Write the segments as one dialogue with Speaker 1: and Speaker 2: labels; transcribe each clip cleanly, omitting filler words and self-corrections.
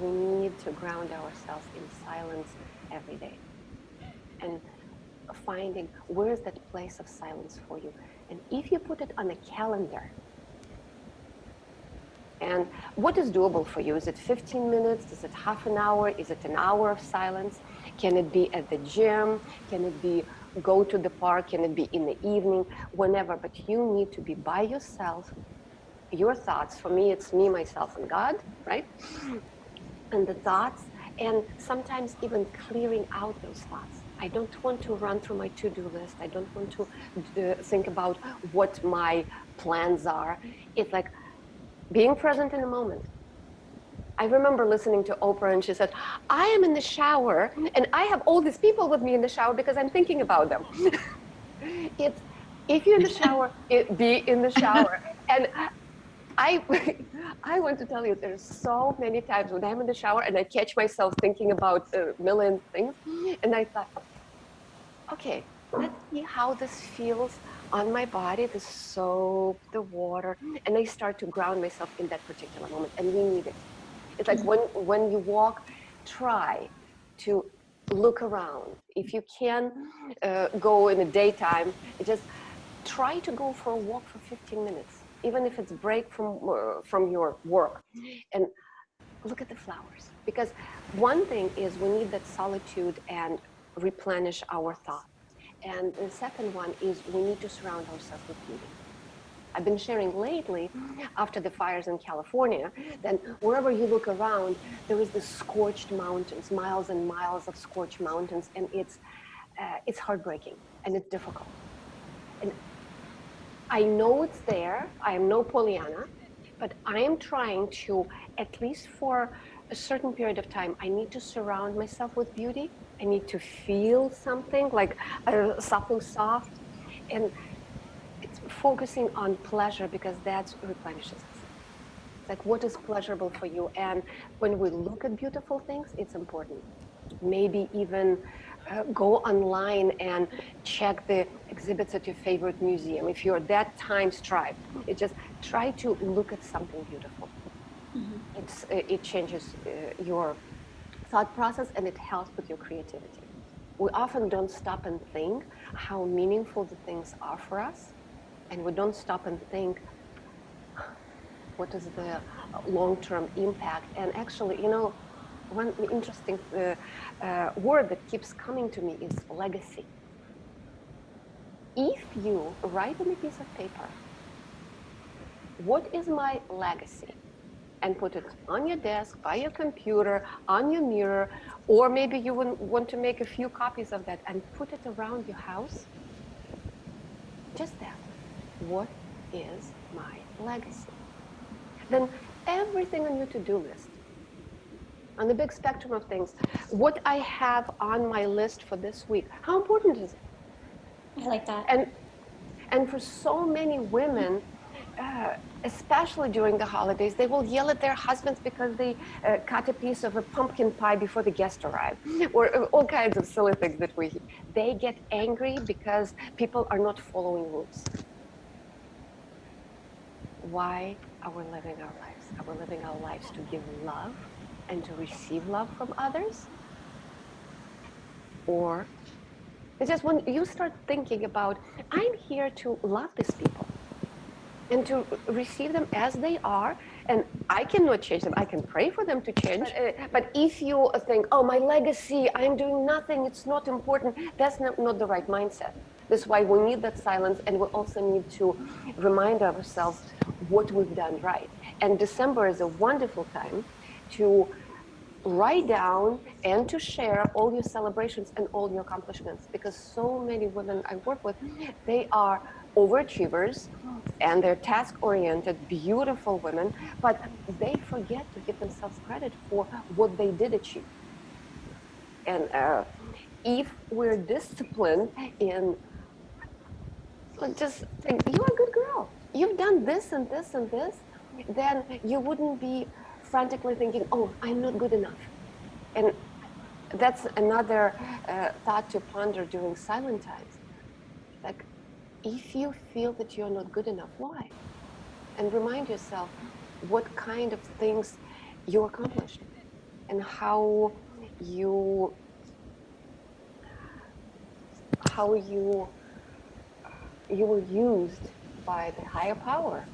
Speaker 1: we need to ground ourselves in silence every day. And finding where's that place of silence for you. And if you put it on a calendar, and what is doable for you? Is it 15 minutes? Is it half an hour? Is it an hour of silence? Can it be at the gym? Can it be go to the park? Can it be in the evening? Whenever, but you need to be by yourself, your thoughts. For me, it's me, myself, and God, right? And the thoughts, and sometimes even clearing out those thoughts. I don't want to run through my to-do list. I don't want to think about what my plans are. It's like being present in the moment. I remember listening to Oprah and she said, I am in the shower and I have all these people with me in the shower because I'm thinking about them. It's, if you're in the shower, be in the shower. And I, I want to tell you, there's so many times when I'm in the shower and I catch myself thinking about a million things. And I thought, okay, let's see how this feels on my body, the soap, the water. And I start to ground myself in that particular moment. And we need it. It's like when you walk, try to look around. If you can go in the daytime, just try to go for a walk for 15 minutes, even if it's break from your work, and look at the flowers. Because one thing is we need that solitude and replenish our thoughts. And the second one is we need to surround ourselves with beauty. I've been sharing lately, after the fires in California, that wherever you look around, there is this scorched mountains, miles and miles of scorched mountains, and it's heartbreaking and it's difficult. And I know it's there. I am no Pollyanna, but I am trying to, at least for a certain period of time, I need to surround myself with beauty. I need to feel something like something soft, and it's focusing on pleasure because that replenishes us. It's like what is pleasurable for you, and when we look at beautiful things, it's important. Maybe even go online and check the exhibits at your favorite museum. If you're that time strived, it just try to look at something beautiful. It changes your thought process and it helps with your creativity. We often don't stop and think how meaningful the things are for us, and we don't stop and think what is the long-term impact. And actually, one interesting word that keeps coming to me is legacy. If you write on a piece of paper, what is my legacy? And put it on your desk, by your computer, on your mirror, or maybe you want to make a few copies of that and put it around your house. Just that. What is my legacy? Then everything on your to-do list, on the big spectrum of things, what I have on my list for this week, how important is it?
Speaker 2: I like that.
Speaker 1: And for so many women, especially during the holidays, they will yell at their husbands because they cut a piece of a pumpkin pie before the guest arrived, or all kinds of silly things that they get angry because people are not following rules. Why are we living our lives? Are we living our lives to give love and to receive love from others? Or it's just when you start thinking about, I'm here to love these people and to receive them as they are, and I cannot change them. I can pray for them to change. But if you think, oh, my legacy, I'm doing nothing, it's not important, that's not the right mindset. That's why we need that silence, and we also need to remind ourselves what we've done right. And December is a wonderful time to write down and to share all your celebrations and all your accomplishments, because so many women I work with, they are overachievers and they're task-oriented, beautiful women, but they forget to give themselves credit for what they did achieve. And if we're disciplined in just think, you're a good girl, you've done this and this and this, then you wouldn't be frantically thinking, oh, I'm not good enough. And that's another thought to ponder during silent times. Like, if you feel that you're not good enough, why? And remind yourself what kind of things you accomplished. and how you were used by the higher power.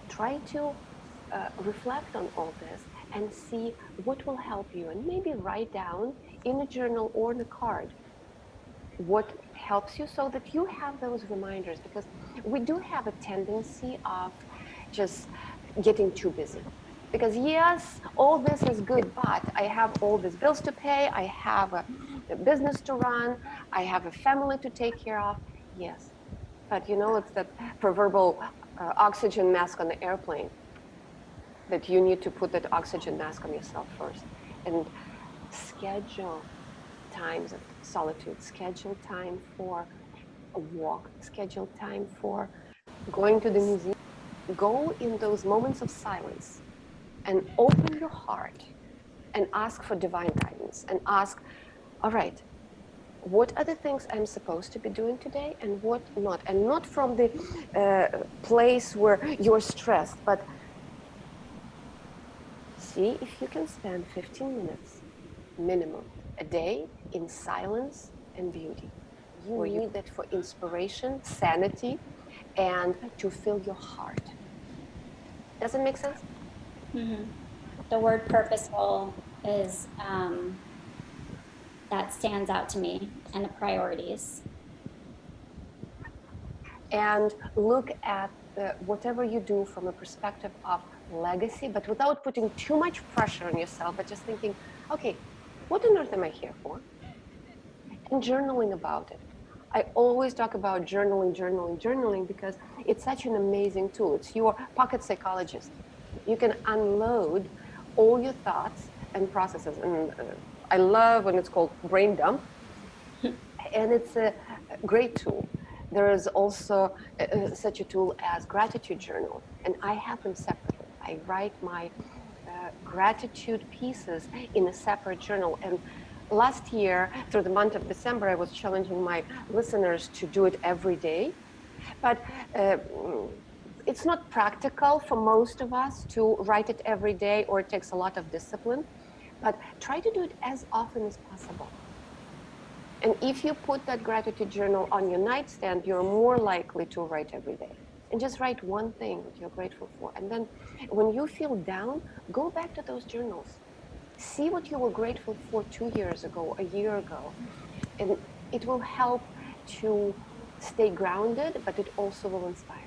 Speaker 1: Try to reflect on all this and see what will help you, and maybe write down in a journal or in a card what helps you, so that you have those reminders, because we do have a tendency of just getting too busy. Because yes, all this is good, but I have all these bills to pay, I have a business to run, I have a family to take care of. Yes, but it's that proverbial oxygen mask on the airplane, that you need to put that oxygen mask on yourself first. And schedule times of solitude, schedule time for a walk, schedule time for going to the museum. Go in those moments of silence and open your heart and ask for divine guidance, and ask, all right, what are the things I'm supposed to be doing today and what not? And not from the place where you're stressed, but see if you can spend 15 minutes minimum a day in silence and beauty. You need that for inspiration, sanity, and to fill your heart. Does it make sense?
Speaker 2: Mm-hmm. The word purposeful is that stands out to me, and the priorities.
Speaker 1: And look at whatever you do from a perspective of legacy, but without putting too much pressure on yourself, but just thinking, okay, what on earth am I here for? And journaling about it. I always talk about journaling because it's such an amazing tool. It's your pocket psychologist. You can unload all your thoughts and processes. And I love when it's called brain dump, and it's a great tool. There is also such a tool as gratitude journal, and I have them separately. I write my gratitude pieces in a separate journal. And last year, through the month of December, I was challenging my listeners to do it every day. But uh, it's not practical for most of us to write it every day, or it takes a lot of discipline. But try to do it as often as possible. And if you put that gratitude journal on your nightstand, you're more likely to write every day. And just write one thing that you're grateful for. And then when you feel down, go back to those journals. See what you were grateful for 2 years ago, a year ago. And it will help to stay grounded, but it also will inspire.